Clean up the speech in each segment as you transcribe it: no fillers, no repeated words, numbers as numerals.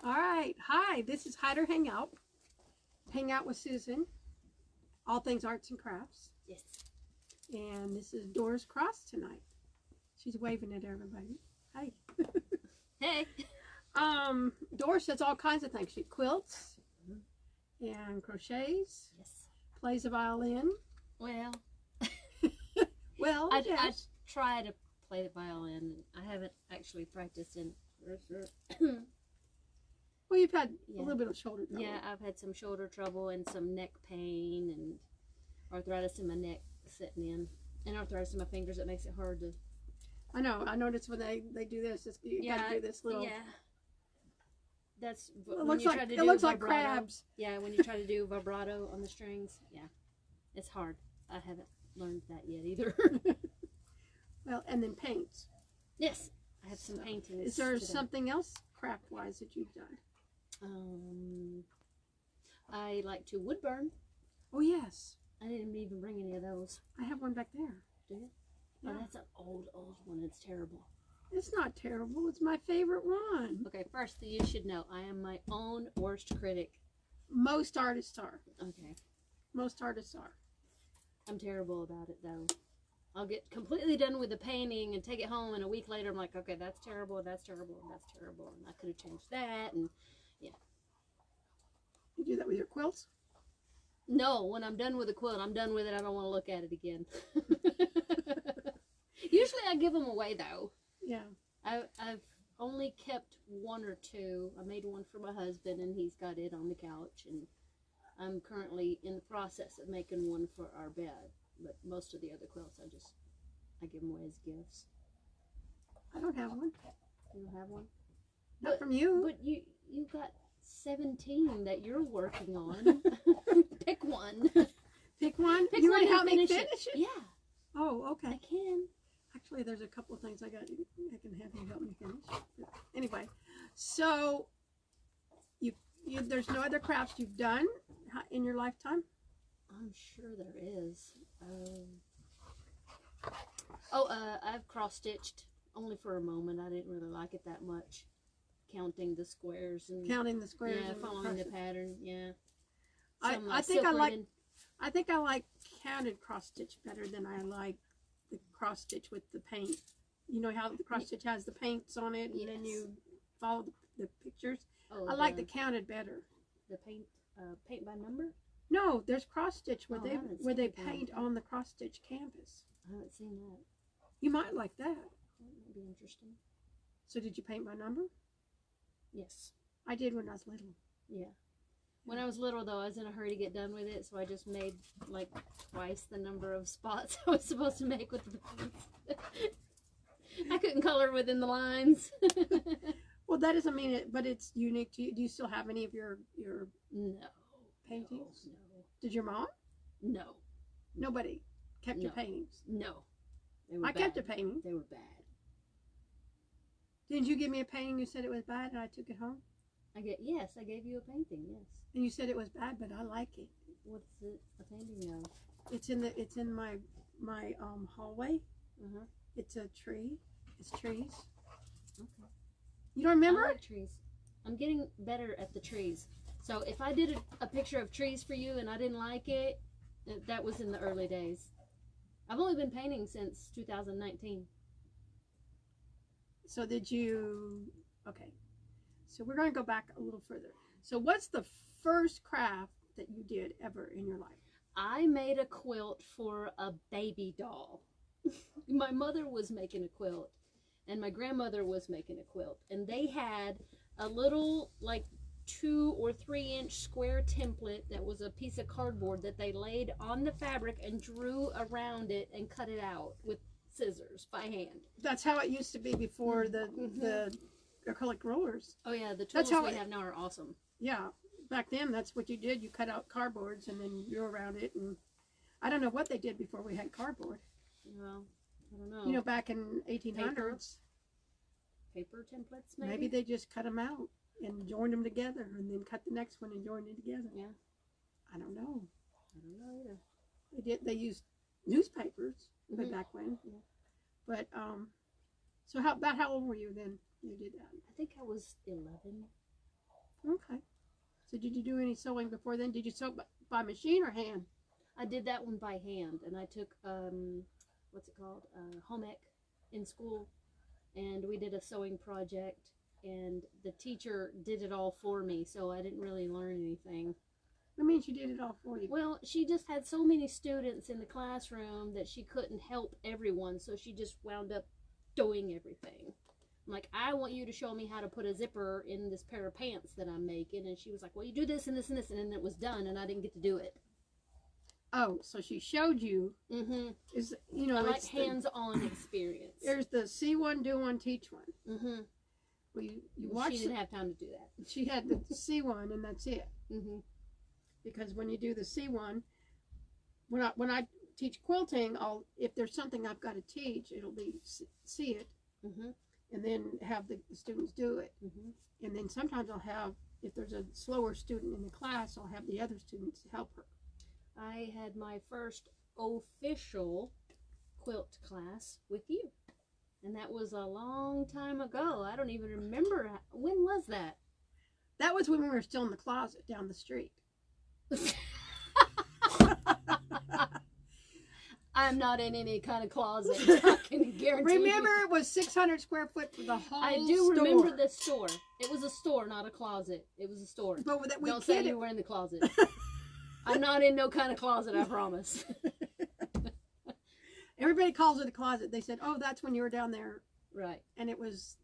All right. Hi, this is Hide or Hang Out. Hang Out with Susan. All things arts and crafts. Yes. And this is Doris Cross tonight. She's waving at everybody. Hi. Hey. Doris does all kinds of things. She quilts and crochets. Yes. Plays the violin. Well, Well, I yes. try to play the violin. I haven't actually practiced in. Well, you've had Yeah. a little bit of shoulder trouble. Yeah, I've had some shoulder trouble and some neck pain and arthritis in my neck sitting in, and arthritis in my fingers that makes it hard to. I know. I noticed when they do this, you got to do this little. Yeah. That's It when looks you like try to do like vibrato. crabs. Yeah, when you try to do vibrato on the strings, yeah, it's hard. I haven't learned that yet either. Well, and then paints. Yes, I have some So, paintings. Is there today. something else craft-wise that you've done? I like to wood burn. Oh yes, I didn't even bring any of those. I have one back there. Do you? Yeah. Oh, that's an old one. It's terrible. It's not terrible. It's my favorite one. Okay, first you should know I am my own worst critic. Most artists are. Okay, Most artists are. I'm terrible about it though. I'll get completely done with the painting and take it home, and a week later I'm like, okay, that's terrible, that's terrible, and that's terrible, and I could have changed that. And You do that with your quilts? no, when I'm done with the quilt, I'm done with it. I don't want to look at it again. Usually I give them away though. Yeah. I've only kept one or two. I made one for my husband, and he's got it on the couch, and I'm currently in the process of making one for our bed. But most of the other quilts, I give them away as gifts. I don't have one. You don't have one? Not from you. But you got 17 that you're working on. Pick one. Pick one. Pick You one want to and help me finish finish it? Yeah, Oh, I okay. can. Actually, there's a couple of things I can have you help me finish. Anyway, so you there's no other crafts you've done in your lifetime? I'm sure there is. I've cross-stitched only for a moment. I didn't really like it that much. Counting the squares and Counting the squares. yeah, and following the crosses. pattern. Yeah. I think I like counted cross stitch better than I like the cross stitch with the paint. You know how the cross stitch has the paints on it, and then Yes. you follow the pictures. Oh, I like the counted better. the paint by number. No, there's cross stitch where Oh, I haven't they seen that. paint on the cross stitch canvas. I haven't seen that. You might like that. That might be interesting. So did you paint by number? Yes. I did when I was little. Yeah. When I was little, though, I was in a hurry to get done with it, so I just made like twice the number of spots I was supposed to make with the paints. I couldn't color within the lines. Well, that doesn't mean it, but it's unique to you. Do you still have any of your No. paintings? No. Did your mom? No. Nobody kept your No. paintings. No. They were I bad. kept a painting. They were bad. Didn't you give me a painting? You said it was bad, and I took it home. Yes, I gave you a painting. Yes. And you said it was bad, but I like it. What's it a painting of? It's in my hallway. Uh-huh. It's a tree. It's trees. Okay. You don't remember I it? like trees. I'm getting better at the trees. So if I did a picture of trees for you and I didn't like it, that was in the early days. I've only been painting since 2019. So did you? Okay. So we're going to go back a little further. So what's the first craft that you did ever in your life? I made a quilt for a baby doll. My mother was making a quilt and my grandmother was making a quilt, and they had a little like 2 or 3 inch square template that was a piece of cardboard that they laid on the fabric and drew around it and cut it out with scissors by hand. That's how it used to be before the acrylic rollers. Oh yeah, the That's tools how we it- have now are awesome. Yeah, back then that's what you did. You cut out cardboards and then you drew around it. And I don't know what they did before we had cardboard. Well, I don't know. You know, back in 1800s, Paper templates maybe they just cut them out and joined them together, and then cut the next one and joined it together. Yeah. I don't know. I don't know either. They did. They used newspapers way Mhm. back when. Yeah. But so how old were you then? You did that. I think I was 11. Okay. So did you do any sewing before then? Did you sew by machine or hand? I did that one by hand, and I took what's it called, home ec in school, and we did a sewing project, and the teacher did it all for me, so I didn't really learn anything. That means you did it all for you. Well, she just had so many students in the classroom that she couldn't help everyone, so she just wound up doing everything. I'm like, I want you to show me how to put a zipper in this pair of pants that I'm making, and she was like, well, you do this and this and this, and then it was done, and I didn't get to do it. Oh, so she showed you. Mm-hmm. Is I like hands-on experience. There's the see one, do one, teach one. Mm-hmm. Well, you watch. She didn't have time to do that. She had the see one, and that's it. Mm-hmm. Because when you do the see one, when I teach quilting, if there's something I've got to teach, it'll be see it, mm-hmm. and then have the students do it. Mm-hmm. And then sometimes I'll have, if there's a slower student in the class, I'll have the other students help her. I had my first official quilt class with you, and that was a long time ago. I don't even remember. When was that? That was when we were still in the closet down the street. I'm not in any kind of closet. I can guarantee. Remember, it was 600 square foot for the whole I do store. remember the store. It was a store, not a closet. It was a store. But that we don't say you were in the closet. I'm not in no kind of closet, I promise. Everybody calls it a closet. They said, oh, that's when you were down there. Right. And it was,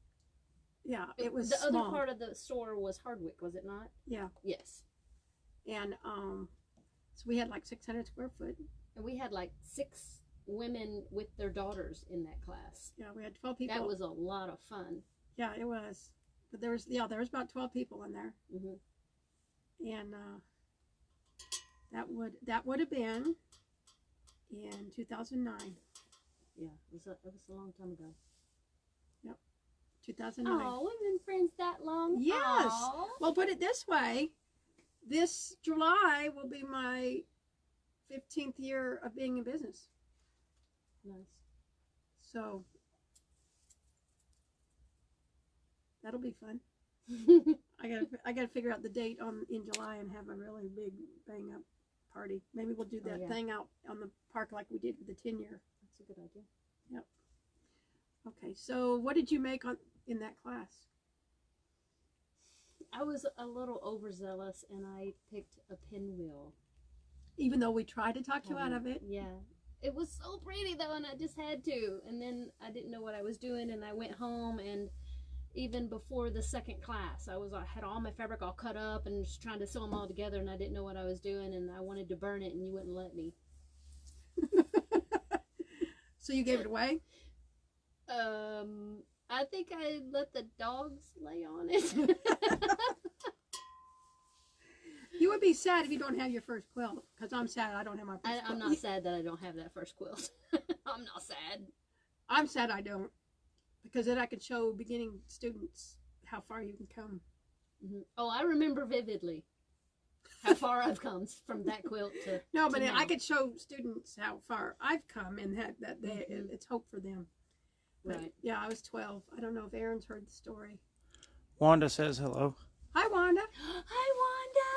yeah, it was the small. other part of the store was Hardwick, was it not? Yeah. Yes. And so we had like 600 square foot. And we had like 6 women with their daughters in that class. Yeah, we had 12 people. That was a lot of fun. Yeah, it was. But there was about 12 people in there. Mm-hmm. And that would have been in 2009. Yeah, it was a long time ago. Yep, 2009. Oh, we've been friends that long. Yes. Aww. Well, put it this way: this July will be my 15th year of being in business. Nice. So that'll be fun. I gotta figure out the date in July and have a really big bang up party. Maybe we'll do that thing out on the park like we did with the 10-year. That's a good idea. Yep. Okay, so what did you make in that class? I was a little overzealous and I picked a pinwheel. Even though we tried to talk you out of it? Yeah. It was so pretty though, and I just had to. And then I didn't know what I was doing, and I went home, and even before the second class, I had all my fabric all cut up and just trying to sew them all together, and I didn't know what I was doing, and I wanted to burn it, and you wouldn't let me. So you gave it away? I think I let the dogs lay on it. You would be sad if you don't have your first quilt, because I'm sad I don't have my first quilt. I'm not sad that I don't have that first quilt. I'm not sad. I'm sad I don't. Because then I could show beginning students how far you can come. Mm-hmm. Oh, I remember vividly how far I've come from that quilt to no, but to I could show students how far I've come, and that it's hope for them. But, right. Yeah, I was 12. I don't know if Aaron's heard the story. Wanda says hello. Hi, Wanda. Hi, Wanda.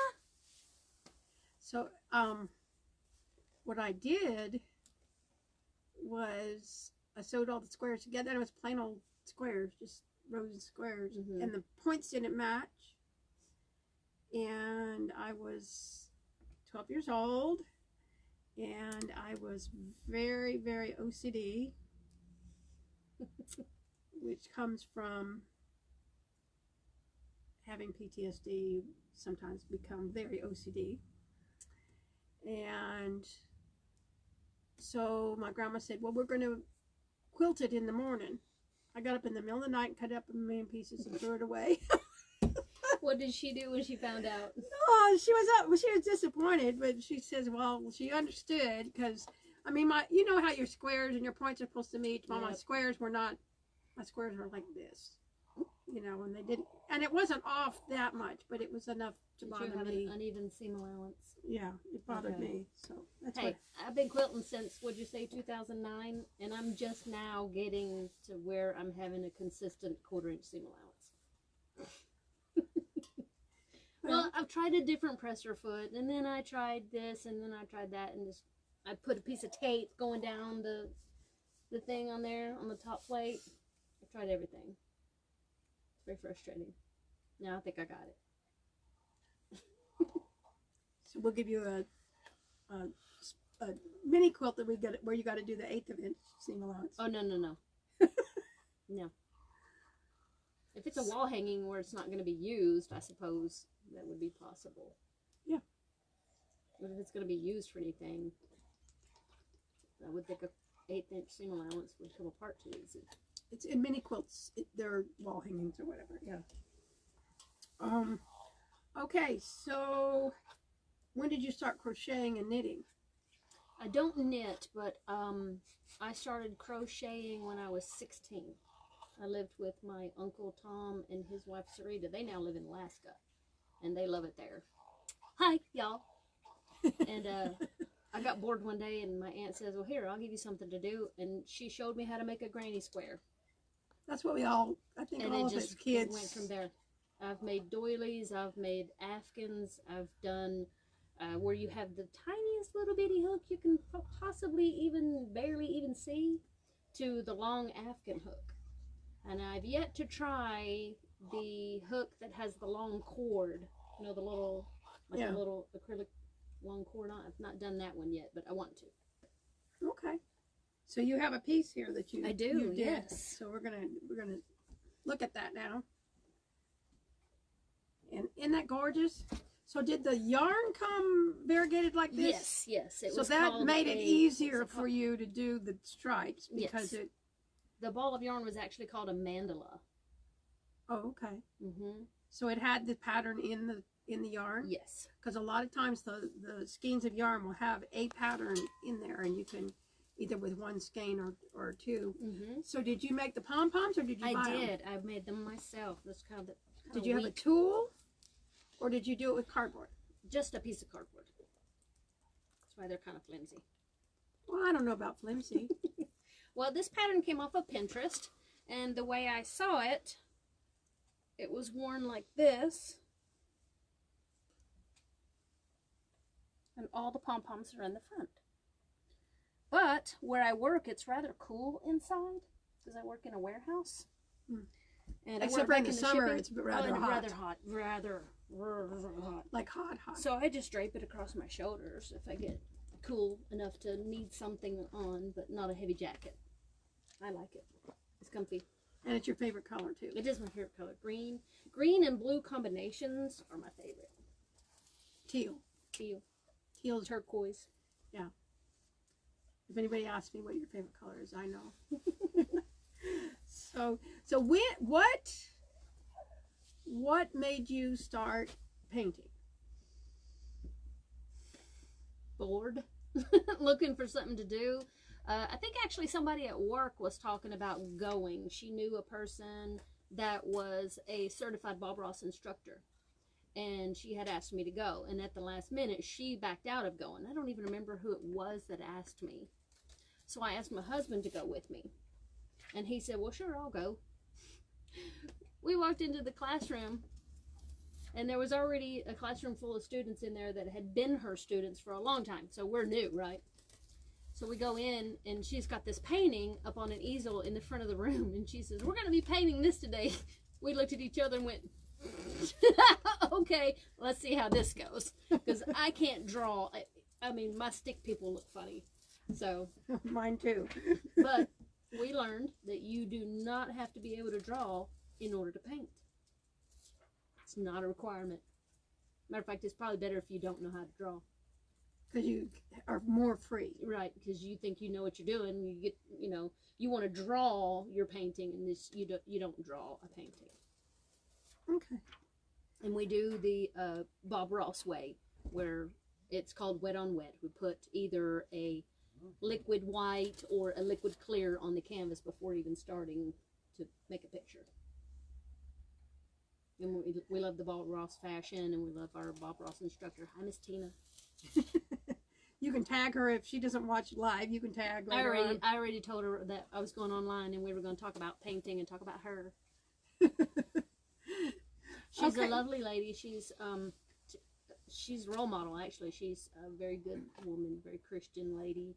So, what I did was I sewed all the squares together, and it was plain old squares, just rows of squares, and the points didn't match. And I was 12 years old, and I was very, very OCD, which comes from having PTSD, sometimes become very OCD. And so my grandma said, well, we're going to quilt it in the morning. I got up in the middle of the night and cut it up in a million pieces and threw it away. What did she do when she found out? Oh, she was disappointed, but she says, well, she understood, because I mean, you know how your squares and your points are supposed to meet. Well, yep. my squares were like this, you know, and they didn't, and it wasn't off that much, but it was enough to bother you have me. an uneven seam allowance. Yeah, it bothered me. So that's hey, I've been quilting since, what'd you say, 2009, and I'm just now getting to where I'm having a consistent 1/4 inch seam allowance. I've tried a different presser foot, and then I tried this, and then I tried that, and just I put a piece of tape going down the thing on there on the top plate. I tried everything. It's very frustrating. Now I think I got it. So we'll give you a mini quilt that we got where you got to do the 1/8 of inch seam allowance. Oh no. No. If it's a wall hanging where it's not going to be used, I suppose that would be possible. Yeah. But if it's going to be used for anything, I would think a 1/8 inch seam allowance would come apart too easy. It's in mini quilts. They're wall hangings or whatever. Yeah. Okay, so when did you start crocheting and knitting? I don't knit, but I started crocheting when I was 16. I lived with my Uncle Tom and his wife Sarita. They now live in Alaska, and they love it there. Hi, y'all. And I got bored one day, and my aunt says, well, here, I'll give you something to do. And she showed me how to make a granny square. That's what we all, I think And all it of us just kids. went from there. I've made doilies, I've made afghans, I've done where you have the tiniest little bitty hook you can possibly even barely even see, to the long afghan hook. And I've yet to try the hook that has the long cord, you know, the little, like Yeah. a little acrylic long cord on. I've not done that one yet, but I want to. Okay. So you have a piece here that you I do, you did. yes. So we're gonna look at that now. And isn't that gorgeous? So did the yarn come variegated like this? Yes. It So was that called made it a- easier it's a for you to do the stripes because Yes. it. The ball of yarn was actually called a mandala. Oh, okay. Mm-hmm. So it had the pattern in the yarn. Yes. Because a lot of times the skeins of yarn will have a pattern in there, and you can either with one skein or two. Mm-hmm. So did you make the pom poms or did you buy I them? did. I made them myself. That's kind of Did you have a tool, or did you do it with cardboard? just a piece of cardboard? That's why they're kind of flimsy. Well, I don't know about flimsy. Well, this pattern came off of Pinterest, and the way I saw it, it was worn like this, and all the pom-poms are in the front. But where I work, it's rather cool inside, because I work in a warehouse. Hmm. And I Except work for in back the in summer, shipping. it's rather hot. Rather hot. Rather hot. Like hot. So I just drape it across my shoulders if I get cool enough to need something on, but not a heavy jacket. I like it. It's comfy. And it's your favorite color too. It is my favorite color. Green and blue combinations are my favorite. Teal. Teal. Teal's. Turquoise. Yeah. If anybody asks me what your favorite color is, I know. So what made you start painting? Bored. Looking for something to do. I think actually somebody at work was talking about going. She knew a person that was a certified Bob Ross instructor, and she had asked me to go, and at the last minute she backed out of going. I don't even remember who it was that asked me. So I asked my husband to go with me, and he said, well, sure, I'll go. We walked into the classroom, and there was already a classroom full of students in there that had been her students for a long time, so we're new, right? So we go in, and she's got this painting up on an easel in the front of the room, and she says, we're going to be painting this today. We looked at each other and went, okay, let's see how this goes, because I can't draw. I mean, my stick people look funny, so. Mine too. But we learned that you do not have to be able to draw in order to paint. It's not a requirement. Matter of fact, it's probably better if you don't know how to draw. Because you are more free. Right, because you think you know what you're doing. You get, you want to draw your painting, and this you don't draw a painting. Okay. And we do the Bob Ross way, where it's called wet on wet. We put either a liquid white or a liquid clear on the canvas before even starting to make a picture. And we love the Bob Ross fashion, and we love our Bob Ross instructor. Hi, Miss Tina. You can tag her if she doesn't watch live. You can tag later on. I already told her that I was going online, and we were going to talk about painting and talk about her. She's Okay. a lovely lady. She's she's a role model, actually. She's a very good woman, very Christian lady.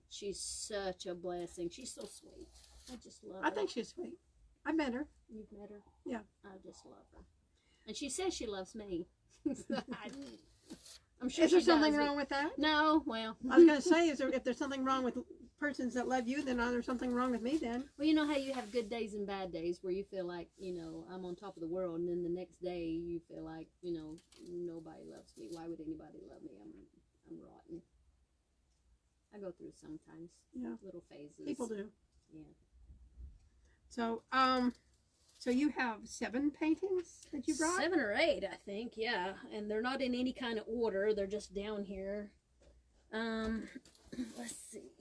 She's such a blessing. She's so sweet. I just love her. I think she's sweet. I met her. You've met her? Yeah. I just love her. And she says she loves me. I'm sure Is there something wrong with that? No, well. I was going to say, if there's something wrong with persons that love you, then there's something wrong with me then. Well, you know how you have good days and bad days where you feel like, you know, I'm on top of the world, and then the next day you feel like, you know, nobody loves me. Why would anybody love me? I'm rotten. I go through sometimes. Yeah. Little phases. People do. Yeah. So, so you have 7 paintings that you brought? 7 or 8, I think, yeah. And they're not in any kind of order. They're just down here. Let's see.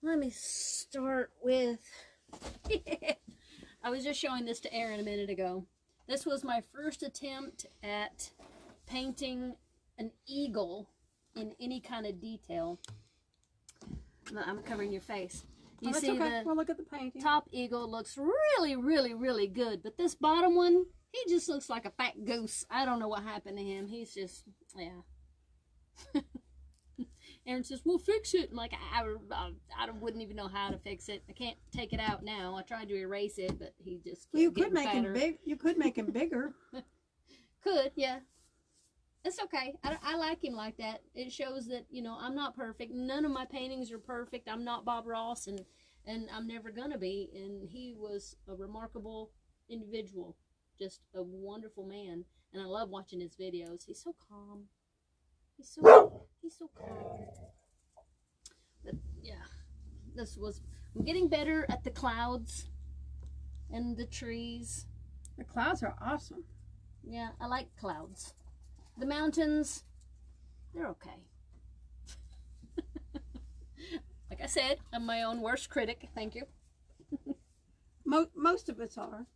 Let me start with... I was just showing this to Aaron a minute ago. This was my first attempt at painting an eagle in any kind of detail. I'm covering your face. You see okay. Well, look at the painting. Top eagle looks really, really, really good. But this bottom one, he just looks like a fat goose. I don't know what happened to him. He's just, yeah. Aaron says, we'll fix it. I'm like, I wouldn't even know how to fix it. I can't take it out now. I tried to erase it, but he just Well, you could make him big. You could make him bigger. Could, yeah. It's okay. I like him like that. It shows that, you know, I'm not perfect. None of my paintings are perfect. I'm not Bob Ross, and I'm never going to be. And he was a remarkable individual, just a wonderful man. And I love watching his videos. He's so calm. He's so calm. But, yeah, I'm getting better at the clouds and the trees. The clouds are awesome. Yeah, I like clouds. The mountains, they're okay. Like I said, I'm my own worst critic. Thank you. Most of us are.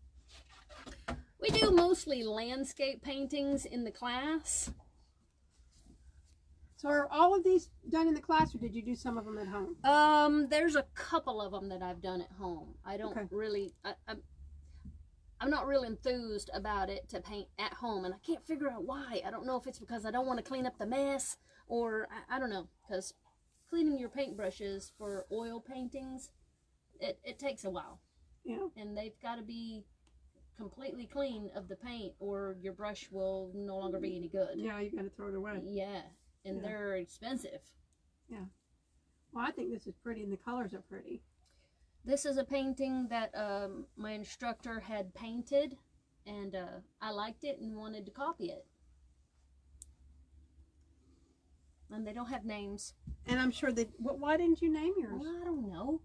We do mostly landscape paintings in the class. So are all of these done in the class, or did you do some of them at home? There's a couple of them that I've done at home. I don't really... I'm not real enthused about it to paint at home, and I can't figure out why. I don't know if it's because I don't want to clean up the mess, or I don't know, because cleaning your paintbrushes for oil paintings, it takes a while. Yeah. And they've got to be completely clean of the paint, or your brush will no longer be any good. Yeah, you got to throw it away. Yeah, and they're expensive. Yeah. Well, I think this is pretty, and the colors are pretty. This is a painting that my instructor had painted, and I liked it and wanted to copy it. And they don't have names. And I'm sure that... Why didn't you name yours? Well, I don't know.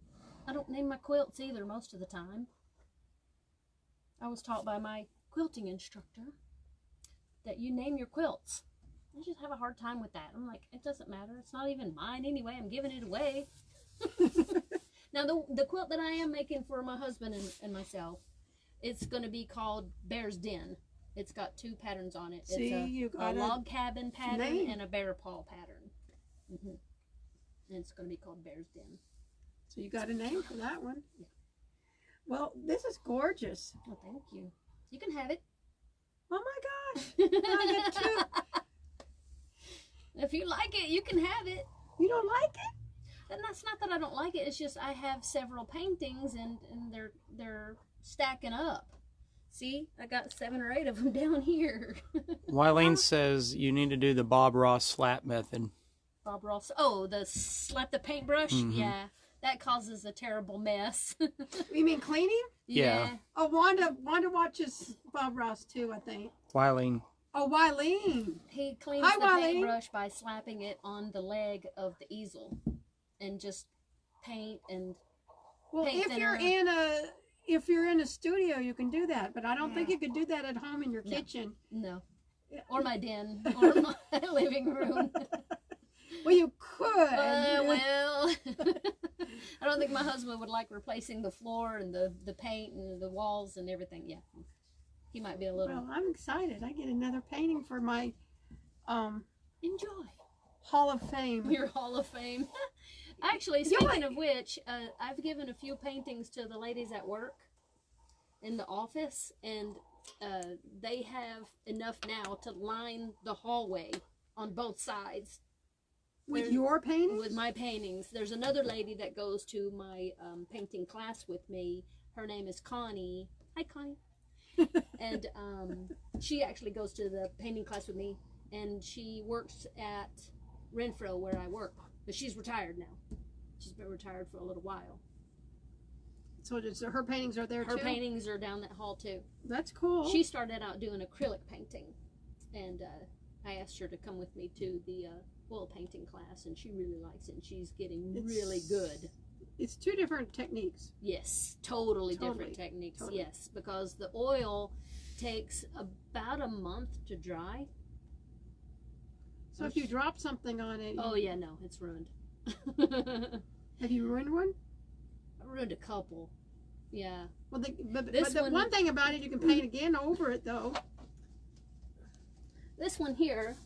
I don't name my quilts either most of the time. I was taught by my quilting instructor that you name your quilts. I just have a hard time with that. I'm like, it doesn't matter. It's not even mine anyway. I'm giving it away. Now, the quilt that I am making for my husband and myself, it's going to be called Bear's Den. It's got 2 patterns on it. See, it's a log cabin pattern and a bear paw pattern. And it's going to be called Bear's Den. So you got a name for that one. Yeah. Well, this is gorgeous. Well, thank you. You can have it. Oh my gosh. I get 2. If you like it, you can have it. You don't like it? And that's not that I don't like it. It's just I have several paintings and they're stacking up. See, I got 7 or 8 of them down here. Wileen says you need to do the Bob Ross slap method. Bob Ross. Oh, the slap the paintbrush. Yeah, that causes a terrible mess. You mean cleaning? Yeah. Oh, Wanda watches Bob Ross too, I think. Wileen. Oh, Wileen. He cleans the paintbrush by slapping it on the leg of the easel. And just paint and paint if you're in a studio, you can do that, but I don't think you could do that at home in your kitchen. No. Or my den, or my living room. Well, you could. Well, I don't think my husband would like replacing the floor and the paint and the walls and everything. Yeah, he might be a little. Well, I'm excited. I get another painting for my enjoy Hall of Fame. Your Hall of Fame. Actually, speaking of which, I've given a few paintings to the ladies at work in the office, and they have enough now to line the hallway on both sides. With your paintings? With my paintings. There's another lady that goes to my painting class with me. Her name is Connie. Hi, Connie. And she actually goes to the painting class with me, and she works at Renfro where I work, but she's retired now. She's been retired for a little while. So her paintings are there too? Her paintings are down that hall too. That's cool. She started out doing acrylic painting, and I asked her to come with me to the oil painting class, and she really likes it, and she's getting really good. It's two different techniques. Yes, totally different techniques. Totally. Yes, because the oil takes about a month to dry. So if you drop something on it... Oh, yeah, no, it's ruined. Have you ruined one? I ruined a couple. Yeah. Well, but the one thing about it, you can paint again over it, though. This one here,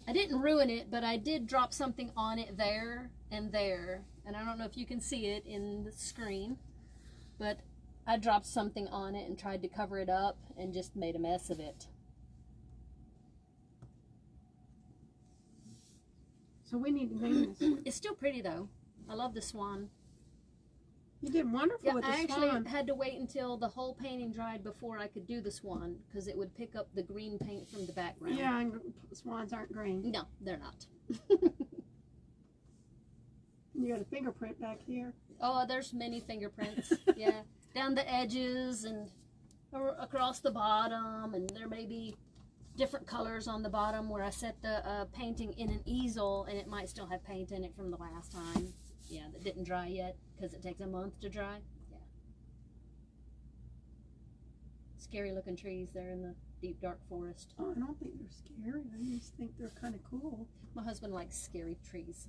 I didn't ruin it, but I did drop something on it there and there. And I don't know if you can see it in the screen, but I dropped something on it and tried to cover it up and just made a mess of it. So we need to name this. It's still pretty though. I love the swan. You did wonderful with the I swan. actually had to wait until the whole painting dried before I could do the swan, because it would pick up the green paint from the background. Yeah, and swans aren't green. No, they're not. You got a fingerprint back here. Oh, there's many fingerprints. Yeah, down the edges and across the bottom, and there may be different colors on the bottom where I set the painting in an easel, and it might still have paint in it from the last time. Yeah, that didn't dry yet because it takes a month to dry. Yeah. Scary looking trees there in the deep dark forest. Oh, I don't think they're scary. I just think they're kind of cool. My husband likes scary trees.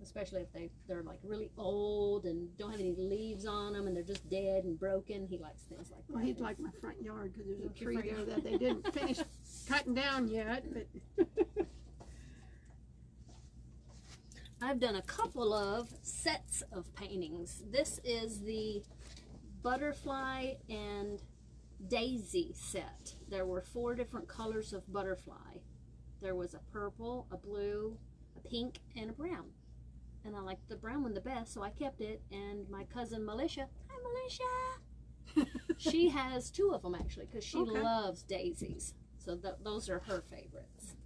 Especially if they're like really old and don't have any leaves on them and they're just dead and broken. He likes things like that. Well, he'd like my front yard because there's a tree there that they didn't finish cutting down yet. But I've done a couple of sets of paintings. This is the butterfly and daisy set. There were 4 different colors of butterfly. There was a purple, a blue, a pink, and a brown. And I liked the brown one the best, so I kept it. And my cousin Militia, hi Militia, she has 2 of them actually, because she loves daisies. So those are her favorites.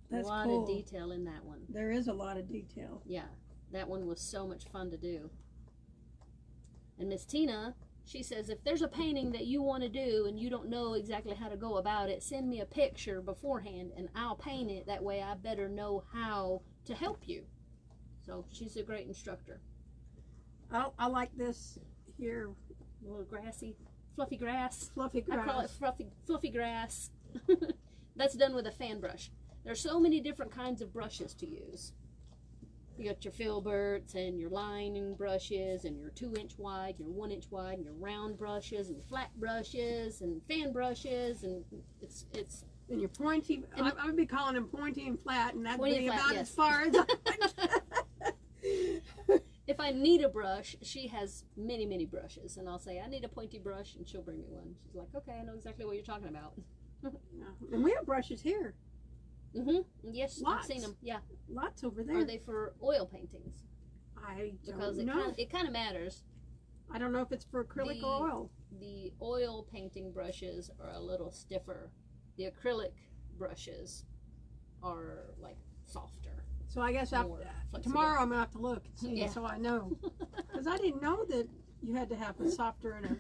that's a lot cool. of detail in that one. There is a lot of detail. Yeah, that one was so much fun to do. And Miss Tina, she says, if there's a painting that you want to do and you don't know exactly how to go about it, send me a picture beforehand and I'll paint it. That way I better know how to help you. So she's a great instructor. I like this here. A little grassy, fluffy grass. Fluffy grass. I call it fluffy grass. That's done with a fan brush. There's so many different kinds of brushes to use. You got your filberts and your lining brushes and your 2-inch wide, your 1-inch wide, and your round brushes and flat brushes and fan brushes, and it's and your pointy. I would be calling them pointy and flat, and that'd be flat, about yes. as far as. If I need a brush, she has many brushes, and I'll say I need a pointy brush, and she'll bring me one. She's like, okay, I know exactly what you're talking about. And we have brushes here. Yes, Lots. I've seen them. Yeah. Lots over there. Are they for oil paintings? I Because don't know. it kind of matters. I don't know if it's for acrylic or oil. The oil painting brushes are a little stiffer. The acrylic brushes are like softer. So I guess more flexible. tomorrow I'm gonna have to look and see, Yeah. so I know. Because I didn't know that you had to have a softer and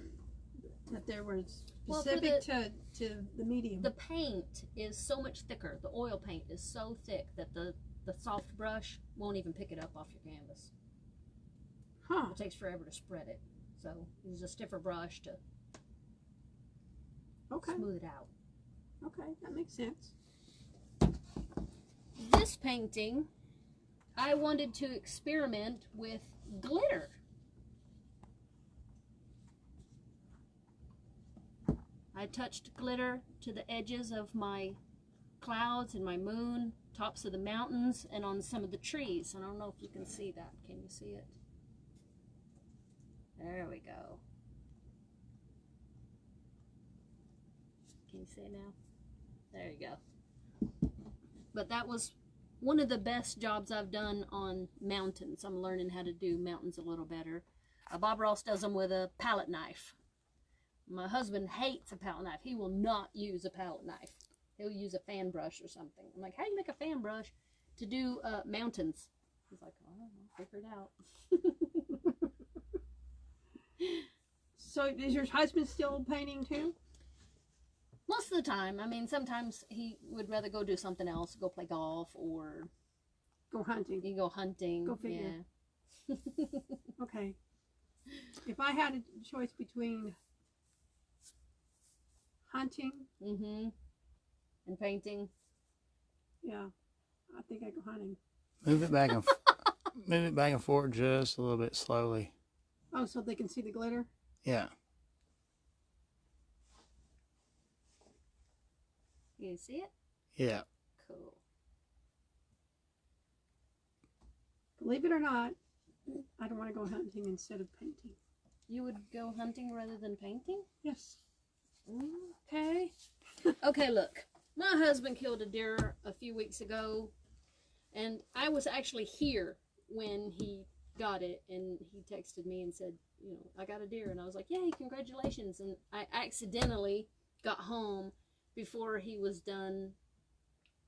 that there was specific to the medium. The paint is so much thicker. The oil paint is so thick that the soft brush won't even pick it up off your canvas. Huh. It takes forever to spread it. So use a stiffer brush to Okay. smooth it out. Okay, that makes sense. This painting, I wanted to experiment with glitter. I touched glitter to the edges of my clouds and my moon, tops of the mountains, and on some of the trees. I don't know if you can see that. Can you see it? we go. Can you see it now? There you go. But that was one of the best jobs I've done on mountains. I'm learning how to do mountains a little better. Bob Ross does them with a palette knife. My husband hates a palette knife. He will not use a palette knife. He'll use a fan brush or something. I'm like, how do you make a fan brush to do mountains? He's like, oh, I'll figure it out. So is your husband still painting too? Most of the time. I mean, sometimes he would rather go do something else, go play golf, or Go hunting. you go hunting. Go figure. Yeah. Okay. If I had a choice between hunting, And painting. yeah, I think I go hunting. Move it back and move it back and forth just a little bit slowly. Oh, so they can see the glitter? Yeah. You see it? Yeah. Cool. Believe it or not, I don't want to go hunting instead of painting. You would go hunting rather than painting? Yes. Okay. Okay, look. My husband killed a deer a few weeks ago, and I was actually here when he got it, and he texted me and said, you know, I got a deer, and I was like, yay, congratulations. And I accidentally got home before he was done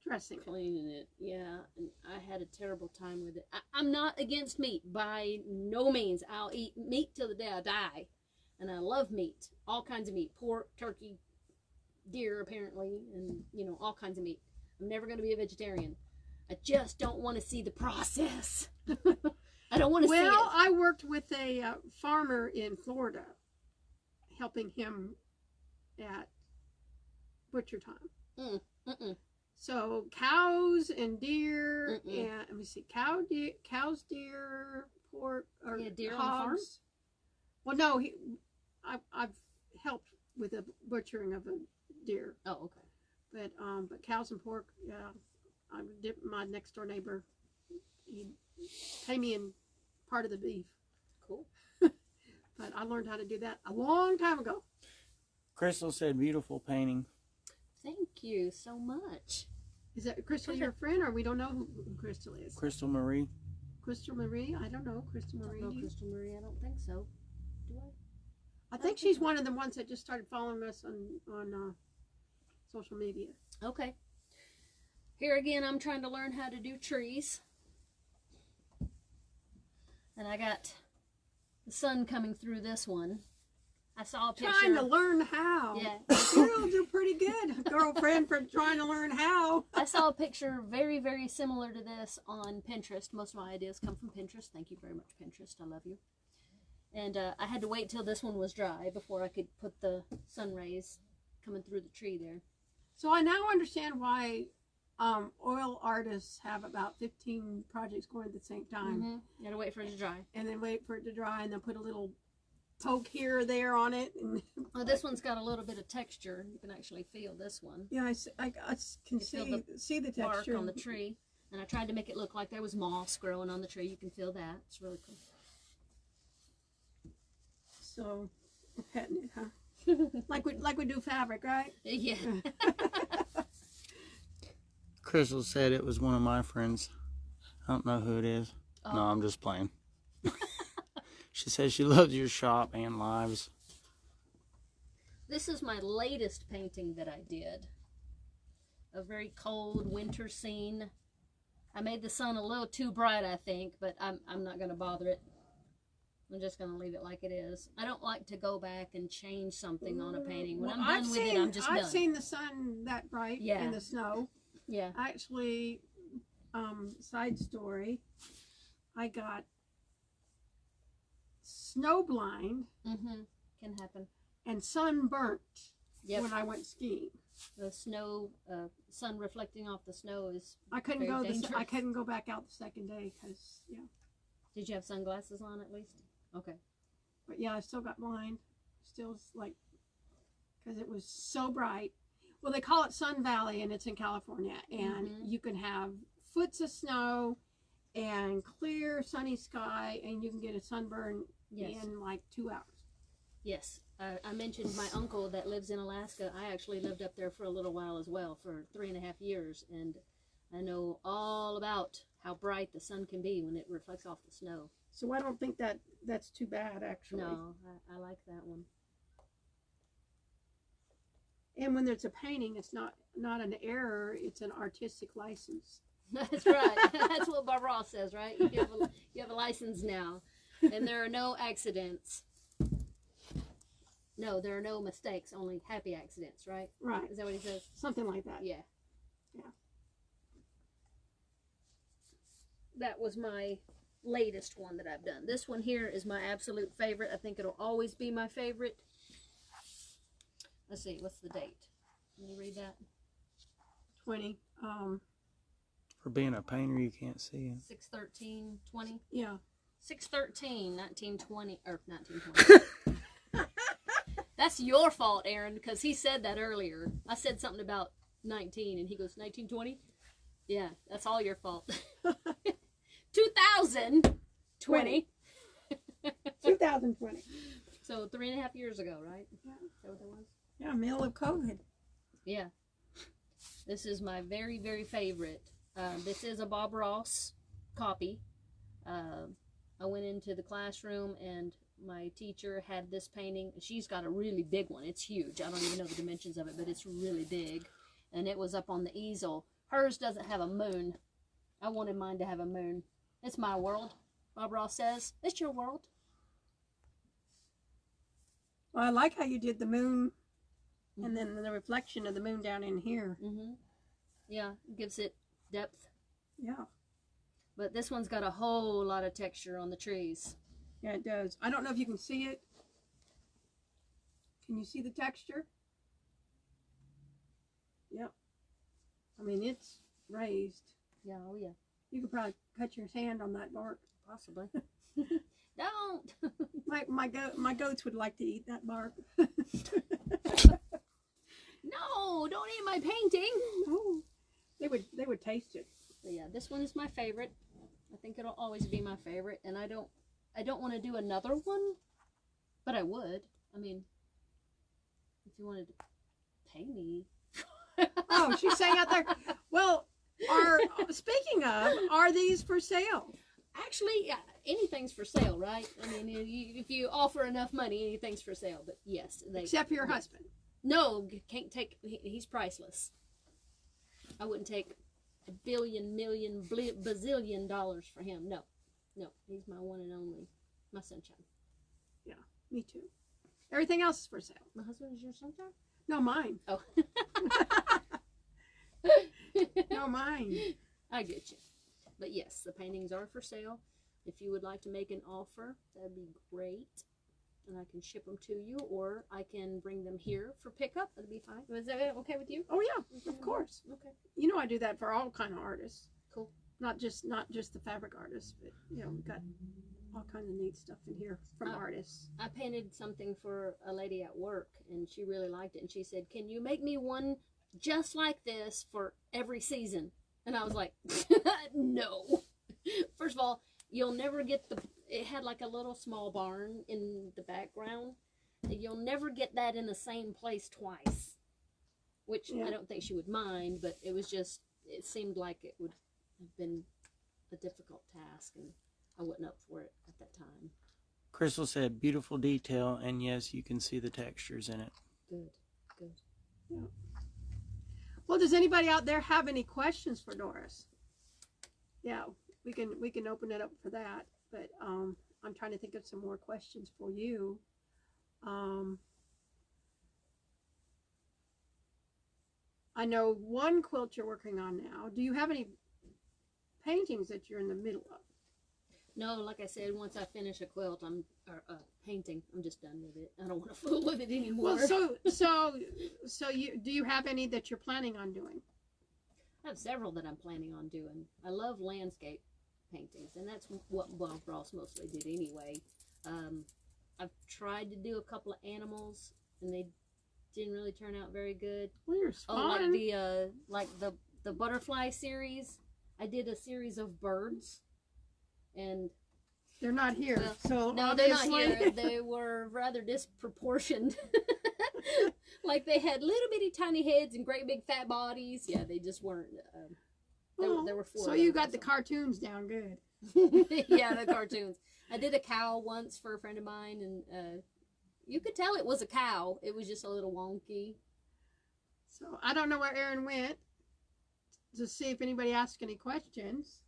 Dressing. cleaning it. Yeah, and I had a terrible time with it. I'm not against meat by no means. I'll eat meat till the day I die, and I love meat, all kinds of meat, pork, turkey, deer apparently, and you know, all kinds of meat. I'm never going to be a vegetarian. I just don't want to see the process. I don't want to see it. Well, I worked with a farmer in Florida, helping him at butcher time. So cows and deer, and let me see, cows, deer, pork, or deer hogs. on the farm? Well, no, I've helped with the butchering of a deer, Oh, okay. but cows and pork, yeah. I did my next door neighbor. He'd pay me in part of the beef, Cool. but I learned how to do that a long time ago. Crystal said beautiful painting. Thank you so much. Is that Crystal your friend, or we don't know who Crystal is? Crystal Marie. Crystal Marie? I don't know. Crystal I Marie. don't do know you? Crystal Marie. I don't think so. Do I? I think she's one of the ones that just started following us on social media. Okay. Here again, I'm trying to learn how to do trees. And I got the sun coming through this one. I saw a picture. Trying to learn how. Yeah. Girls are pretty good, girlfriend, for trying to learn how. I saw a picture very, very similar to this on Pinterest. Most of my ideas come from Pinterest. Thank you very much, Pinterest. I love you. And I had to wait till this one was dry before I could put the sun rays coming through the tree there. So I now understand why oil artists have about 15 projects going at the same time. You gotta wait for it to dry. And then wait for it to dry, and then put a little poke here or there on it. And Well, this one's got a little bit of texture. You can actually feel this one. yeah, I can You feel see the Bark texture on the tree. And I tried to make it look like there was moss growing on the tree. You can feel that. It's really cool. So we're petting it, huh? like we do fabric, right? Yeah. Crystal said it was one of my friends. I don't know who it is. Oh. No, I'm just playing. She says she loves your shop and lives. This is my latest painting that I did. A very cold winter scene. I made the sun a little too bright, I think, but I'm not going to bother it. I'm just going to leave it like it is. I don't like to go back and change something on a painting. When Well, I'm done with it, I'm just done. I've seen the sun that bright in the snow. Yeah. Actually, side story, I got snow blind Can happen. and sunburnt Yep. when I went skiing. The snow, sun reflecting off the snow is I couldn't very go. dangerous. I couldn't go back out the second day because Did you have sunglasses on at least? Okay. But yeah, I still got blind. Still like because it was so bright. Well, they call it Sun Valley, and it's in California, and you can have foots of snow and clear sunny sky, and you can get a sunburn Yes. in like 2 hours. Yes. I mentioned my uncle that lives in Alaska. I actually lived up there for a little while as well, for 3.5 years, and I know all about how bright the sun can be when it reflects off the snow. So I don't think that's too bad, actually. No, I like that one. And when there's a painting, it's not an error, it's an artistic license. That's right. That's what Bob Ross says, right? You have a license now, and there are no accidents. No, there are no mistakes, only happy accidents, right? Right. Is that what he says? Something like that. Yeah. Yeah. That was my latest one that I've done. This one here is my absolute favorite. I think it'll always be my favorite. Let's see, what's the date? Can you read that? 20. For being a painter, you can't see it. 6/13/20. Yeah. 6/13/1920 or 1920. That's your fault, Aaron, because he said that earlier. I said something about 19, and he goes 1920. Yeah, that's all your fault. 2020. 2020. So 3.5 years ago, right? Yeah. Is that what that was? Yeah, middle of COVID. Yeah. This is my very, very favorite. This is a Bob Ross copy. I went into the classroom and my teacher had this painting. She's got a really big one. It's huge. I don't even know the dimensions of it, but it's really big. And it was up on the easel. Hers doesn't have a moon. I wanted mine to have a moon. It's my world, Bob Ross says. It's your world. Well, I like how you did the moon and then the reflection of the moon down in here. Mm-hmm. Yeah, gives it depth. Yeah. But this one's got a whole lot of texture on the trees. Yeah, it does. I don't know if you can see it. Can you see the texture? Yep. I mean, it's raised. Yeah, oh yeah. You could probably cut your hand on that bark. Possibly. Don't! My goats would like to eat that bark. No, don't eat my painting! No, they would taste it. But yeah, this one is my favorite. I think it'll always be my favorite, and I don't want to do another one, but I would. I mean, if you wanted to pay me. Oh, she's saying out there. Well, speaking of, are these for sale? Actually, yeah, anything's for sale, right? I mean, if you offer enough money, anything's for sale. But yes, Except for your husband. No, can't take. He's priceless. I wouldn't take a billion, million, bazillion dollars for him. No, he's my one and only, my sunshine. Yeah, me too. Everything else is for sale. My husband is your sunshine? No, mine. Oh. No, mine. I get you. But yes, the paintings are for sale. If you would like to make an offer, that'd be great. And I can ship them to you, or I can bring them here for pickup. That'd be fine. Is that okay with you? Oh yeah, of course. Okay. You know I do that for all kind of artists. Cool. Not just the fabric artists, but you know, we've got all kinds of neat stuff in here from artists. I painted something for a lady at work, and she really liked it. And she said, "Can you make me one just like this for every season?" And I was like, "No." First of all, you'll never get it had like a little small barn in the background. You'll never get that in the same place twice, which I don't think she would mind, but it seemed like it would have been a difficult task, and I wasn't up for it at that time. Crystal said beautiful detail, and yes, you can see the textures in it. Good. Yeah. Well, does anybody out there have any questions for Doris? Yeah, we can open it up for that. But I'm trying to think of some more questions for you. I know one quilt you're working on now. Do you have any paintings that you're in the middle of? No, like I said, once I finish a quilt, painting, I'm just done with it. I don't want to fool with it anymore. Well, so do you have any that you're planning on doing? I have several that I'm planning on doing. I love landscape paintings, and that's what Bob Ross mostly did anyway. I've tried to do a couple of animals, and they didn't really turn out very good. Well, you're smart. Oh, like the butterfly series. I did a series of birds, and They're not here, Well, so No, they're not obviously- here. They were rather disproportioned. Like they had little bitty tiny heads and great big fat bodies. Yeah, they just weren't. There were four. So of you them got the also. cartoons down good. Yeah, the cartoons. I did a cow once for a friend of mine, and you could tell it was a cow. It was just a little wonky. So I don't know where Aaron went to see if anybody asked any questions.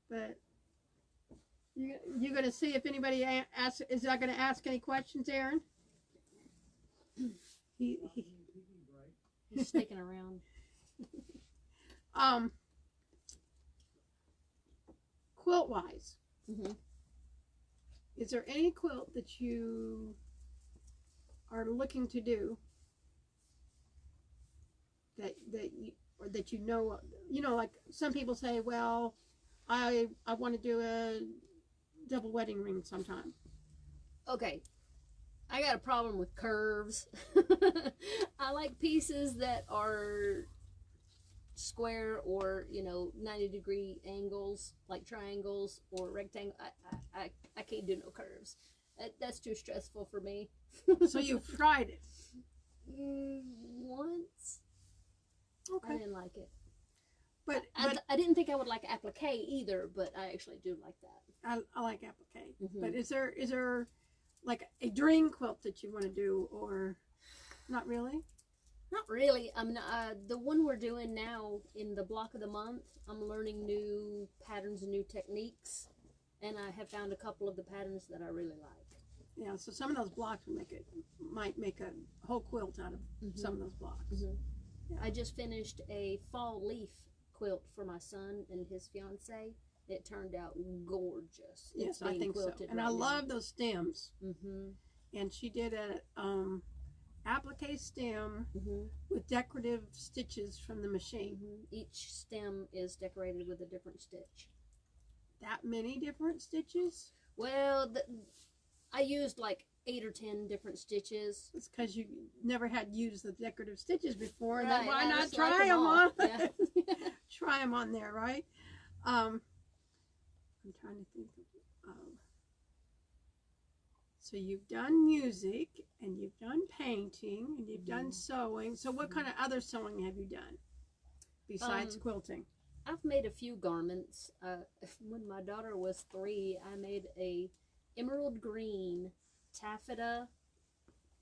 But you gonna see if anybody is not gonna ask any questions, Aaron? He He's sticking around. quilt wise, Hmm. is there any quilt that you are looking to do that you or that you know like some people say, well, I want to do a double wedding ring sometime. Okay, I got a problem with curves. I like pieces that are square or 90-degree angles, like triangles or rectangle. I can't do no curves. That's too stressful for me. So you've tried it. Once. I Okay. didn't like it. But I didn't think I would like applique either, but I actually do like that. I like applique. Mhm. But is there like a dream quilt that you want to do, or not really? Not really. The one we're doing now in the block of the month, I'm learning new patterns and new techniques, and I have found a couple of the patterns that I really like. Yeah. So some of those blocks might make a whole quilt out of some of those blocks. Mhm. Yeah. I just finished a fall leaf quilt for my son and his fiance. It turned out gorgeous. Yes, I think so. And I love those stems. Mm-hmm. And she did a applique stem Mm-hmm. with decorative stitches from the machine. Mm-hmm. Each stem is decorated with a different stitch. That many different stitches? Well, I used like 8 or 10 different stitches. It's because you never had used the decorative stitches before. And Right, then why I not just like try them all. on? Yeah. Try them on there, right? I'm trying to think of. So you've done music, and you've done painting, and you've done sewing. So what kind of other sewing have you done besides quilting? I've made a few garments. When my daughter was 3, I made a emerald green taffeta.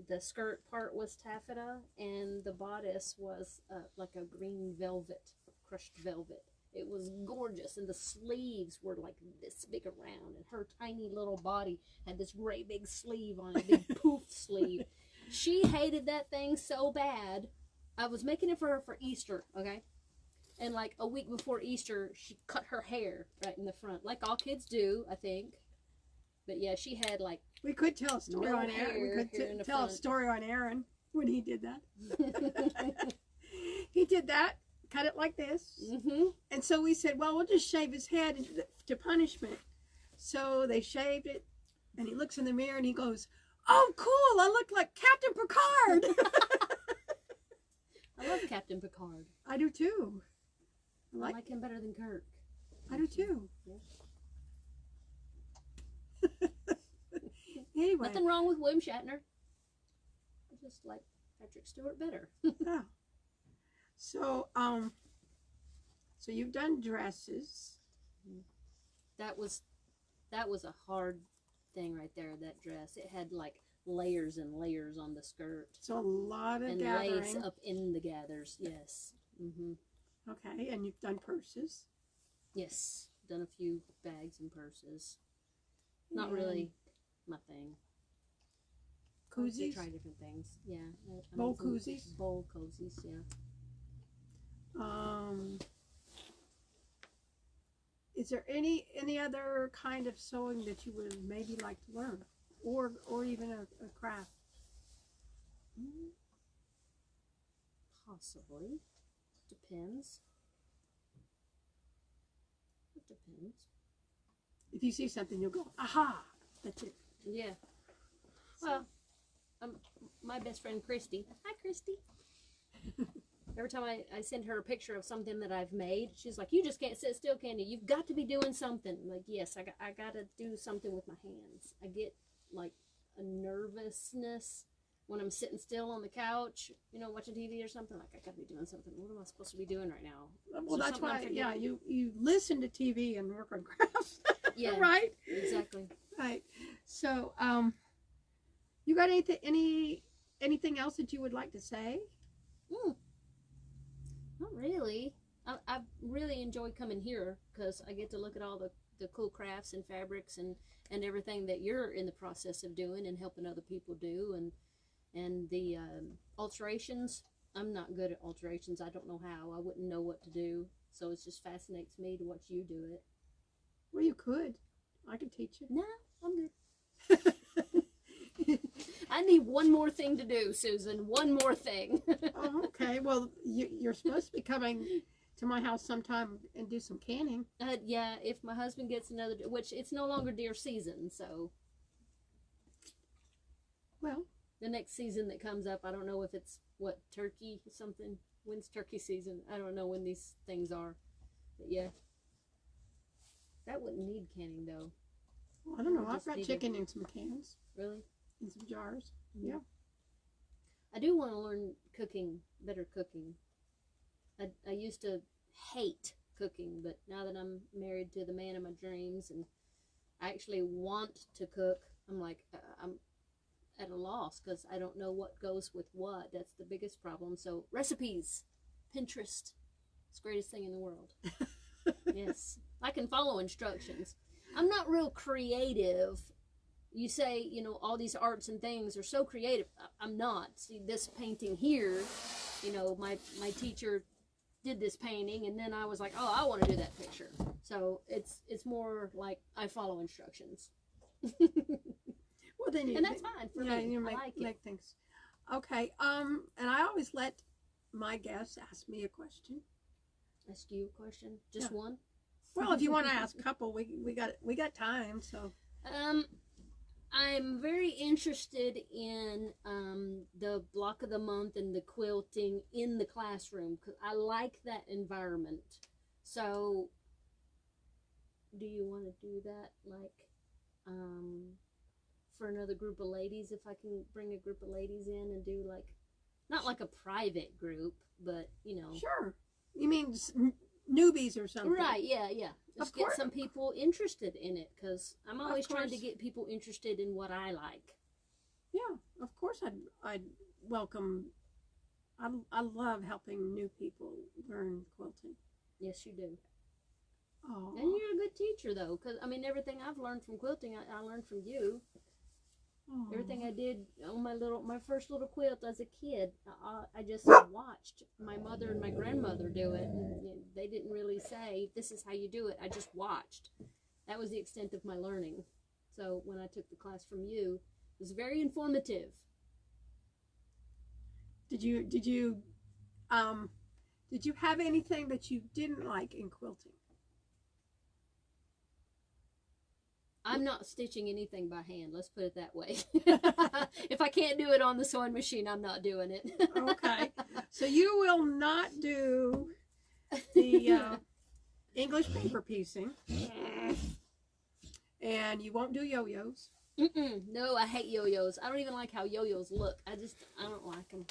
The skirt part was taffeta, and the bodice was like a green velvet, crushed velvet. It was gorgeous, and the sleeves were like this big around, and her tiny little body had this great big sleeve on it, big poof sleeve. She hated that thing so bad. I was making it for her for Easter, okay? And like a week before Easter, she cut her hair right in the front, like all kids do, I think. But yeah, she had like We could tell a story no on Aaron. We hair could here in the tell a front. story on Aaron when he did that. He did that, cut it like this. Mm-hmm. And so we said, well, we'll just shave his head to punishment. So they shaved it, and he looks in the mirror and he goes, oh, cool, I look like Captain Picard. I love Captain Picard. I do too. I like him better than Kirk. I do too. Yeah. Anyway, Nothing wrong with William Shatner. I just like Patrick Stewart better. yeah. So you've done dresses. That was a hard thing right there, that dress. It had like layers and layers on the skirt. So a lot of And gathering. lace up in the gathers, yes. Mm-hmm. Okay, and you've done purses. Yes. Done a few bags and purses. Not And really my thing. I like to Koozies. try different things. Yeah. Bowl koozies? Bowl cozies, yeah. Is there any other kind of sewing that you would maybe like to learn, or even a craft? Possibly. Depends. It depends. If you see something, you'll go, aha, that's it. Yeah. Well, my best friend Christy. Hi, Christy. Every time I send her a picture of something that I've made, she's like, "You just can't sit still, Candy. You've got to be doing something." I'm like, yes, I got to do something with my hands. I get like a nervousness when I'm sitting still on the couch, you know, watching TV or something. Like, I got to be doing something. What am I supposed to be doing right now? Well, that's why, yeah, you listen to TV and work on crafts. Yeah, right. Exactly. Right. So, you got anything else that you would like to say? Not really. I really enjoy coming here because I get to look at all the cool crafts and fabrics and everything that you're in the process of doing and helping other people do, and the alterations. I'm not good at alterations. I don't know how. I wouldn't know what to do. So it just fascinates me to watch you do it. Well, you could. I could teach you. No, I'm good. I need one more thing to do, Susan. One more thing. Oh, okay. Well, you're supposed to be coming to my house sometime and do some canning. Yeah, if my husband gets another, which it's no longer deer season, so. Well, the next season that comes up, I don't know if it's turkey something. When's turkey season? I don't know when these things are, but yeah, that wouldn't need canning though. Well, I don't know. I've got chicken in some cans. Really? In some jars. Mm-hmm. Yeah. I do want to learn better cooking. I used to hate cooking, but now that I'm married to the man of my dreams and I actually want to cook, I'm like, I'm at a loss because I don't know what goes with what. That's the biggest problem. So recipes, Pinterest, it's the greatest thing in the world. Yes, I can follow instructions. I'm not real creative. You say, you know, all these arts and things are so creative. I'm not. See, this painting here, you know, my teacher did this painting, and then I was like, oh, I want to do that picture. So it's more like I follow instructions. Well, then and that's fine for me. You I like it. make things. Okay. And I always let my guests ask me a question. Ask you a question? Just one? Well, if you want to ask a couple, we got time. So. I'm very interested in the block of the month and the quilting in the classroom because I like that environment. So, do you want to do that, like, for another group of ladies? If I can bring a group of ladies in and do like, not like a private group, but you know. Sure. You mean newbies or something? Right. Yeah. Just get some people interested in it because I'm always trying to get people interested in what I like. Yeah, of course I'd welcome. I love helping new people learn quilting. Yes, you do. Oh. And you're a good teacher though, because I mean everything I've learned from quilting, I learned from you. Oh. Everything I did on my first little quilt as a kid, I just watched my mother and my grandmother do it. And they didn't really say, this is how you do it. I just watched. That was the extent of my learning. So when I took the class from you, it was very informative. Did you have anything that you didn't like in quilting? I'm not stitching anything by hand, let's put it that way. If I can't do it on the sewing machine, I'm not doing it. Okay. So you will not do the English paper piecing. And you won't do yo-yos. No, I hate yo-yos. I don't even like how yo-yos look. I don't like them.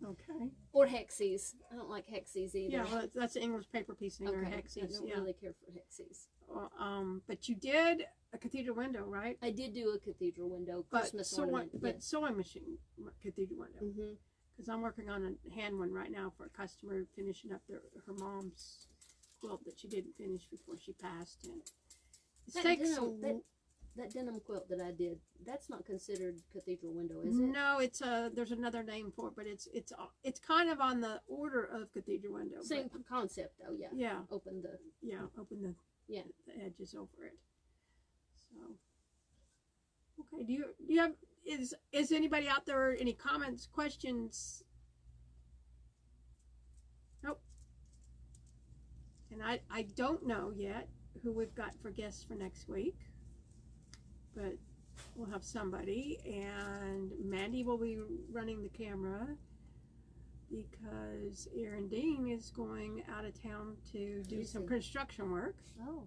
Okay. Or hexies. I don't like hexies either. Yeah, well, that's English paper piecing or hexies. I don't really care for hexies. But you did a cathedral window, right? I did do a cathedral window, Christmas ornament. But sewing machine cathedral window. Mm-hmm. Because I'm working on a hand one right now for a customer finishing up her mom's quilt that she didn't finish before she passed. And that denim quilt that I did, that's not considered cathedral window, is it? No, it's there's another name for it, but it's kind of on the order of cathedral window. Same concept though, yeah. Yeah. Open the edges over it. So okay, do you have is anybody out there any comments, questions? Nope. And I don't know yet who we've got for guests for next week, but we'll have somebody, and Mandy will be running the camera. because Aaron Dean is going out of town to do Is some he? construction work. Oh,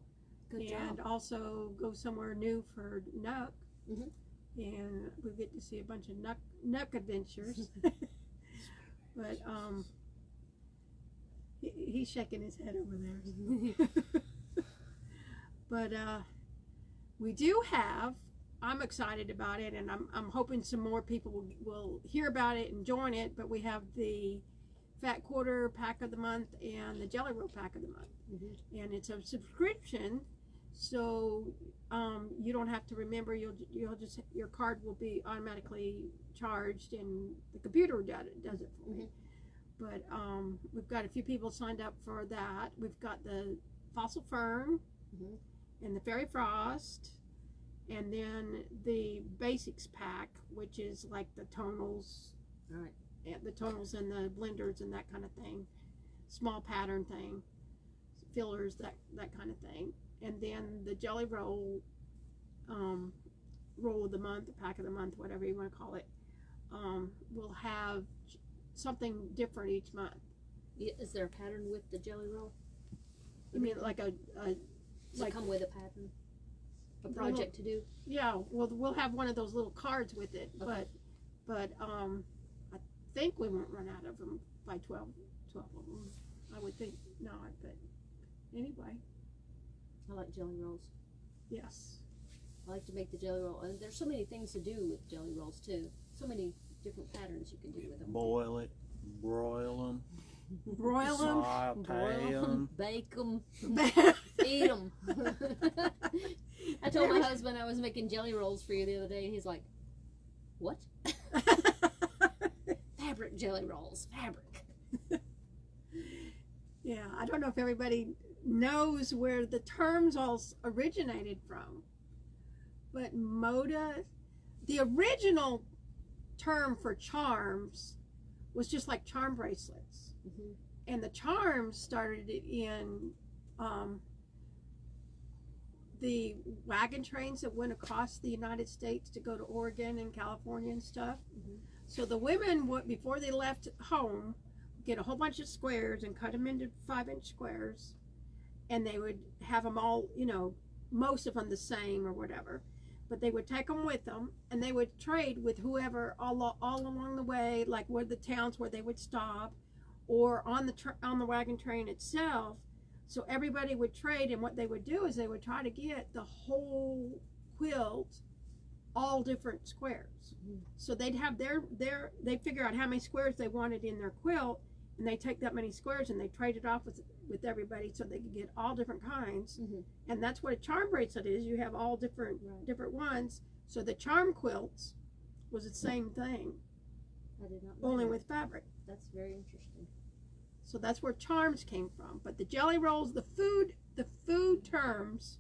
good And job. also go somewhere new for Nuck. Mhm. And we get to see a bunch of Nuck adventures. But he's shaking his head over there. But we do have, I'm excited about it, and I'm hoping some more people will hear about it and join it. But we have the Fat Quarter Pack of the Month and the Jelly Roll Pack of the Month. Mhm. And it's a subscription, so you don't have to remember. You'll just, your card will be automatically charged, and the computer does it for me. But we've got a few people signed up for that. We've got the Fossil Fern Mhm. and the Fairy Frost, and then the Basics pack, which is like the tonals, All right. and the tonals and the blenders and that kind of thing, small pattern thing, fillers, that kind of thing. And then the Jelly Roll, roll of the month, the pack of the month, whatever you want to call it, will have something different each month. Is there a pattern with the Jelly Roll? You mean like a Does like- it come with a pattern? A The project to do? yeah, well, we'll have one of those little cards with it, Okay. but I think we won't run out of them by 12 of them. I would think not, but anyway, I like jelly rolls. yes. I like to make the jelly roll. And there's so many things to do with jelly rolls too. So many different patterns you can do with them. Boil it, broil them, Broil them. saute them. Bake them, eat them. I told my husband I was making jelly rolls for you the other day, and he's like, "What?" Fabric jelly rolls. Fabric. Yeah, I don't know if everybody knows where the terms all originated from, but Moda, the original term for charms was just like charm bracelets. Mhm. And the charms started in the wagon trains that went across the United States to go to Oregon and California and stuff. Mhm. So the women would, before they left home, get a whole bunch of squares and cut them into 5-inch squares, and they would have them all, most of them the same or whatever, but they would take them with them, and they would trade with whoever all along the way, like where the towns where they would stop, or on the wagon train itself. So everybody would trade, and what they would do is they would try to get the whole quilt all different squares. Mhm. So they'd have they figure out how many squares they wanted in their quilt, and they take that many squares and they trade it off with everybody so they could get all different kinds. Mhm. And that's what a charm bracelet is. You have all different Right. different ones. So the charm quilts was the same thing, I did not know only that. with fabric. That's very interesting. So that's where charms came from. But the jelly rolls, the food terms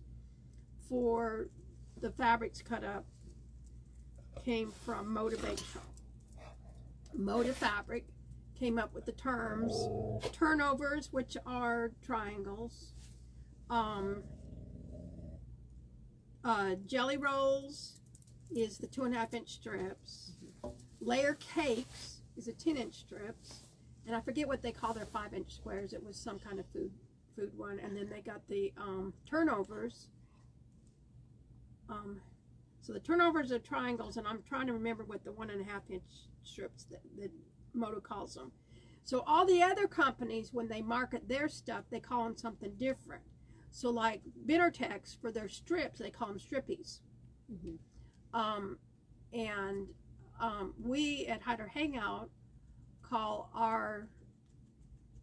for the fabrics cut up came from Moda Bake Shop. Moda Fabric came up with the terms turnovers, which are triangles, jelly rolls is the 2.5-inch strips, layer cakes is a 10-inch strips, and I forget what they call their 5-inch squares. It was some kind of food one. And then they got the turnovers. So the turnovers are triangles, and I'm trying to remember what the 1.5-inch strips that Moda calls them. So all the other companies, when they market their stuff, they call them something different. So like Bittertex, for their strips, they call them strippies. Mhm. We at Hider Hangout call our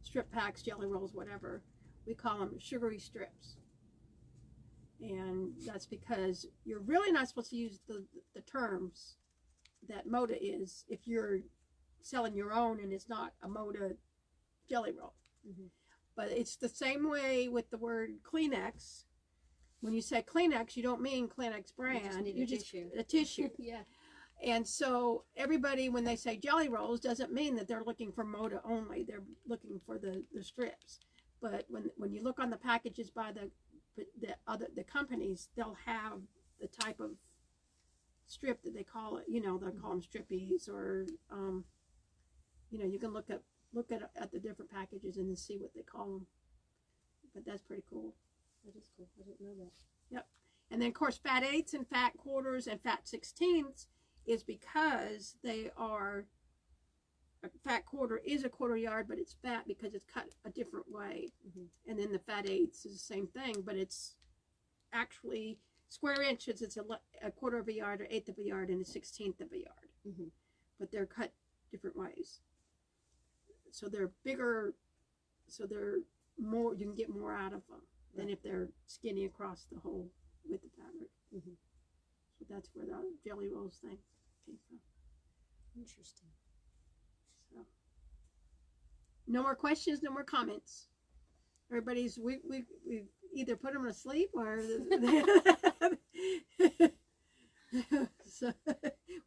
strip packs, jelly rolls, whatever, we call them sugary strips. And that's because you're really not supposed to use the terms that Moda is if you're selling your own and it's not a Moda jelly roll. Mhm. But it's the same way with the word Kleenex. When you say Kleenex, you don't mean Kleenex brand. need a tissue. a tissue. Yeah. And so everybody, when they say jelly rolls, doesn't mean that they're looking for Moda only. They're looking for the strips. But when you look on the packages by the companies, they'll have the type of strip that they call it. They'll call them strippies, or you can look up look at the different packages and then see what they call them. But that's pretty cool. That is cool. I didn't know that. Yep. And then, of course, fat eighths and fat quarters and fat 16ths is because they are, a fat quarter is a quarter yard, but it's fat because it's cut a different way. Mm-hmm. And then the fat eighths is the same thing, but it's actually square inches. It's a quarter of a yard or eighth of a yard and a 16th of a yard. Mm-hmm. But they're cut different ways. So they're bigger, so they're more, you can get more out of them than if they're skinny across the whole width of fabric. Mm-hmm. So that's where the jelly rolls thing came from. Interesting. So, no more questions, no more comments. Everybody's we've either put them to sleep or so,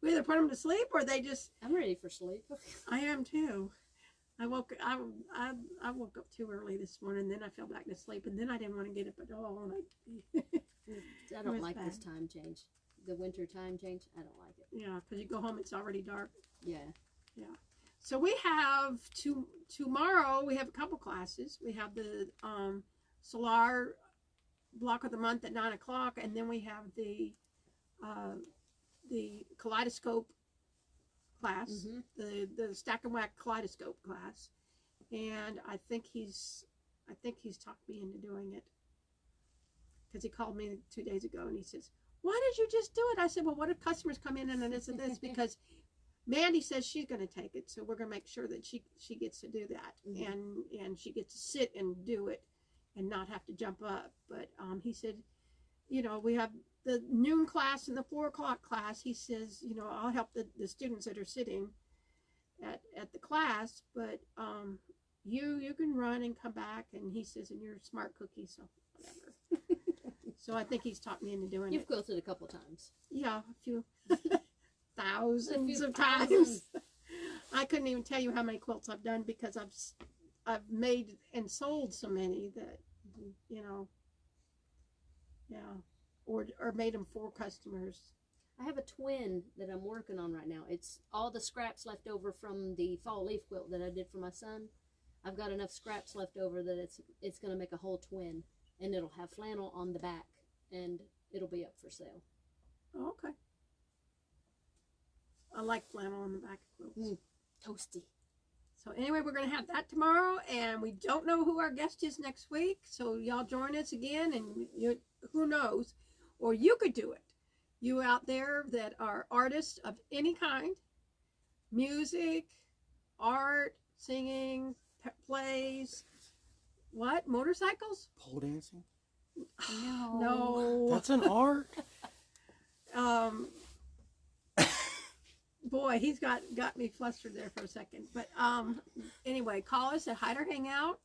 we either put them to sleep or they just. I'm ready for sleep. I am too. I woke up too early this morning. Then I fell back to sleep, and then I didn't want to get up at all. And I don't like this time change. The winter time change. I don't like it. Yeah, because you go home, it's already dark. Yeah. Yeah. So we have tomorrow. We have a couple classes. We have the Solar block of the month at 9 o'clock, and then we have the kaleidoscope class, the Stack and Whack kaleidoscope class, and I think he's talked me into doing it because he called me 2 days ago and he says, "Why did you just do it?" I said, "Well, what if customers come in and this and this?" Because Mandy says she's going to take it, so we're going to make sure that she gets to do that, and she gets to sit and do it and not have to jump up. But he said, we have the noon class and the 4 o'clock class. He says, I'll help the students that are sitting at the class, but you can run and come back. And he says, and you're a smart cookie, so whatever. So I think he's talked me into doing You've it. quilted a couple times. Yeah, a few thousands of times. thousands. I couldn't even tell you how many quilts I've done because I've made and sold so many that or made them for customers. I have a twin that I'm working on right now. It's all the scraps left over from the fall leaf quilt that I did for my son. I've got enough scraps left over that it's going to make a whole twin, and it'll have flannel on the back, and it'll be up for sale. Oh, okay. I like flannel on the back of quilts. Toasty. So anyway, we're going to have that tomorrow, and we don't know who our guest is next week. So y'all join us again, and who knows, or you could do it. You out there that are artists of any kind, music, art, singing, plays, what, motorcycles? Pole dancing? No. That's an art? Boy, he's got me flustered there for a second. But anyway, call us at Hider Hangout,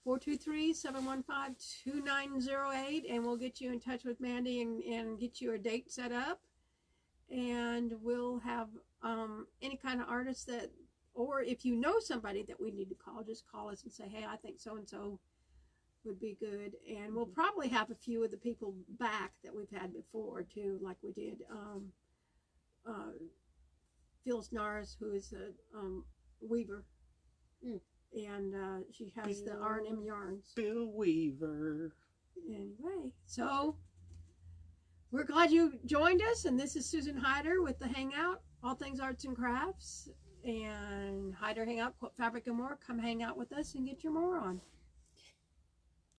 423-715-2908, and we'll get you in touch with Mandy and get you a date set up. And we'll have any kind of artist that, or if you know somebody that we need to call, just call us and say, hey, I think so-and-so would be good. And we'll probably have a few of the people back that we've had before, too, like we did Phyllis Norris, who is a weaver, and she has the R&M yarns. Bill Weaver. Anyway, so we're glad you joined us, and this is Susan Hyder with the Hangout, all things arts and crafts, and Hyder Hangout, Quilt Fabric and More. Come hang out with us and get your more on.